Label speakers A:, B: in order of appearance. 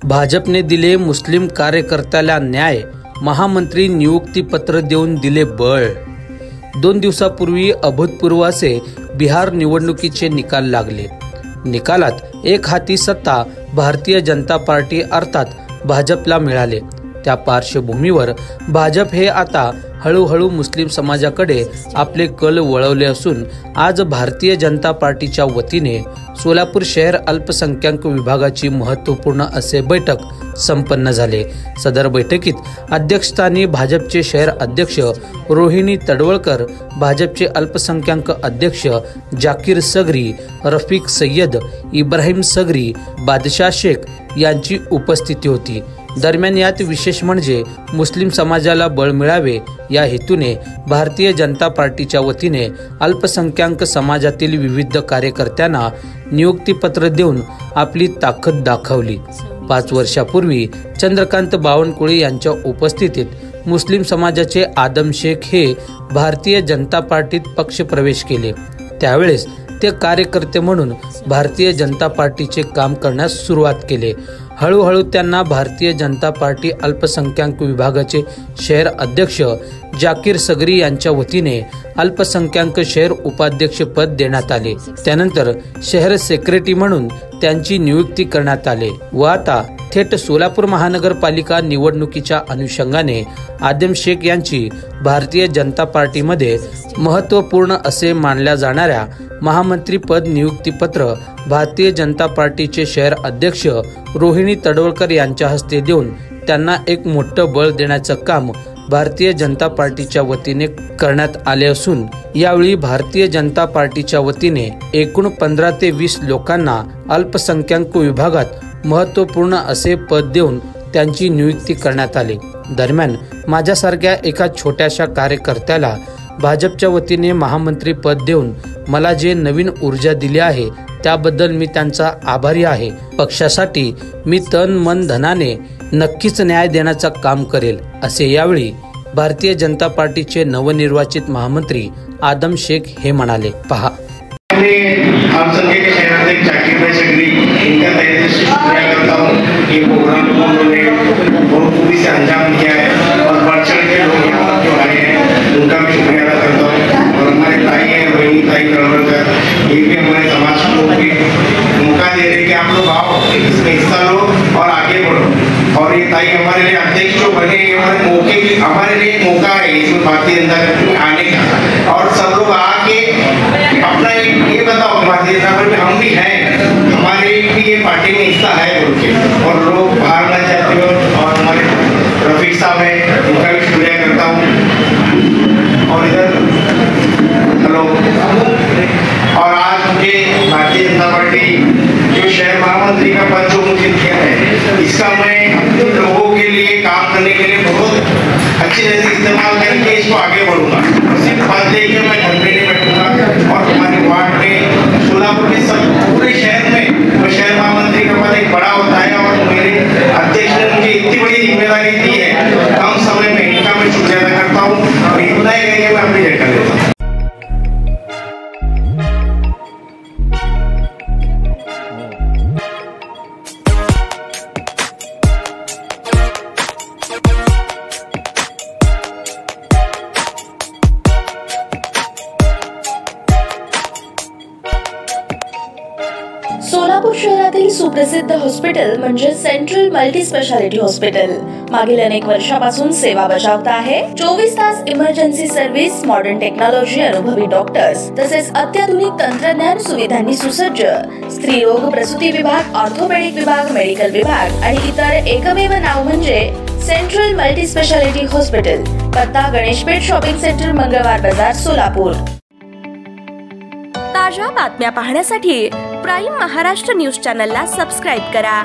A: भाजपने दिले मुस्लिम कार्यकर्त्याला न्याय, महामंत्री नियुक्तीपत्र देऊन दिले बळ। 2 दिवसापूर्वी अभूतपूर्व असे बिहार निवडणुकीचे निकाल लागले। निकालात एक हाती सत्ता भारतीय जनता पार्टी अर्थात भाजपला मिळाले। त्या पार्श्वभूमीवर भाजप हे आता हळूहळू मुस्लिम समाजाकडे आपले कल वळवले असून आज भारतीय जनता पार्टीच्या वतीने सोलापूर शहर अल्पसंख्याक विभागाची महत्त्वपूर्ण असे बैठक संपन्न झाले। सदर बैठकीत अध्यक्षस्थानी भाजपचे शहर अध्यक्ष रोहिणी तडवळकर, भाजपचे अल्पसंख्याक अध्यक्ष जाकीर सगरी, रफिक सय्यद, इब्राहिम सगरी, बादशाह शेख यांची उपस्थिती होती। दरम्यान यात विशेष म्हणजे मुस्लिम समाजाला बळ मिळावे या हेतूने भारतीय जनता पार्टीच्या वतीने अल्पसंख्याक समाजातील विविध कार्यकर्त्यांना नियुक्तीपत्र देऊन आपली ताकद दाखवली। 5 वर्षापूर्वी चंद्रकांत बावनकुळे यांच्या उपस्थितीत मुस्लिम समाजाचे आदम शेख हे भारतीय जनता पार्टीत पक्ष प्रवेश केले। त्यावेळेस ते कार्यकर्ते म्हणून भारतीय जनता पार्टीचे काम करण्यास सुरुवात केले। हळूहळू त्यांना भारतीय जनता पार्टी अल्पसंख्याक विभागाचे शहर अध्यक्ष जाकीर सगरी यांच्या वतीने अल्पसंख्याक शहर उपाध्यक्ष पद देण्यात आले। त्यानंतर शहर सेक्रेटरी म्हणून त्यांची नियुक्ती करण्यात आले व आता थेट सोलापूर महानगरपालिका निवडणुकीच्या अनुषंगाने आदम शेख यांची भारतीय जनता पार्टीमध्ये महत्त्वपूर्ण असे मानल्या जाणाऱ्या महामंत्री पद नियुक्तीपत्र भारतीय जनता पार्टीचे शहर अध्यक्ष रोहिणी तडवळकर यांच्या हस्ते देऊन त्यांना एक मोठं बळ देण्याचं काम भारतीय जनता पार्टीच्या वतीने करण्यात आले असून यावेळी भारतीय जनता पार्टीच्या वतीने एकूण 15 ते 20 लोकांना अल्पसंख्याक विभागात महत्त्वपूर्ण असे पद देऊन त्यांची नियुक्ती करण्यात आली। दरम्यान माझ्यासारख्या एका छोट्याशा कार्यकर्त्याला भाजपच्या वतीने महामंत्री पद देऊन मला जे नवीन ऊर्जा दिली आहे त्याबद्दल मी त्यांचा आभारी आहे। पक्षासाठी मी तन मन धनाने नक्कीच न्याय देण्याचा काम करेल असे यावेळी भारतीय जनता पार्टीचे नवनिर्वाचित महामंत्री आदम शेख हे म्हणाले। पहा
B: और ये ताई हमारे लिए अध्यक्ष जो बने हमारे लिए मौका है इसमें भारतीय जनता पार्टी में आने का। और सब लोग आके अपना ये बताओ भारतीय जनता पार्टी में हम भी हैं, हमारे भी ये पार्टी में हिस्सा है बोल के और लोग बाहर ना चाहते हो। और हमारे रफीक साहब है उनका भी शुक्रिया करता हूँ। और इधर हेलो, और आज मुझे भारतीय जनता पार्टी जो शहर महामंत्री का पद जो मुझे दिया है इसका मैं अपने लोगों के लिए काम करने के लिए बहुत अच्छी तरह से इस्तेमाल करके इसको आगे बढ़ूंगा। सिर्फ पद लेकर मैं घर पे नहीं बैठूंगा। और हमारे वार्ड में सोलापुर के सब पूरे शहर में तो शहर महामंत्री का पद एक बड़ा होता है और मेरे अध्यक्ष ने मुझे इतनी बड़ी जिम्मेदारी दी है, कम समय में इनका मैं शुक्रिया अदा करता हूँ। और इतना ही करके मैं अपनी जगह लेता हूँ।
C: सोलापूर शहरातील सुप्रसिद्ध हॉस्पिटल म्हणजे सेंट्रल मल्टी स्पेशालिटी हॉस्पिटल मागील अनेक वर्षापासून सेवा बजावत आहे। 24 तास इमर्जन्सी सर्व्हिस, मॉडर्न टेक्नॉलॉजी, अनुभवी डॉक्टर्स तसेच अत्याधुनिक तंत्रज्ञान सुविधांनी सुसज्ज स्त्रीरोग प्रसूती विभाग, ऑर्थोपेडिक विभाग, मेडिकल विभाग आणि इतर एकमेव नाव म्हणजे सेंट्रल मल्टी स्पेशालिटी हॉस्पिटल। पत्ता गणेशपेठ शॉपिंग सेंटर, मंगळवार बाजार, सोलापूर। ताज्या बातम्या पाहण्यासाठी प्राईम महाराष्ट्र न्यूज चॅनलला सबस्क्राइब करा।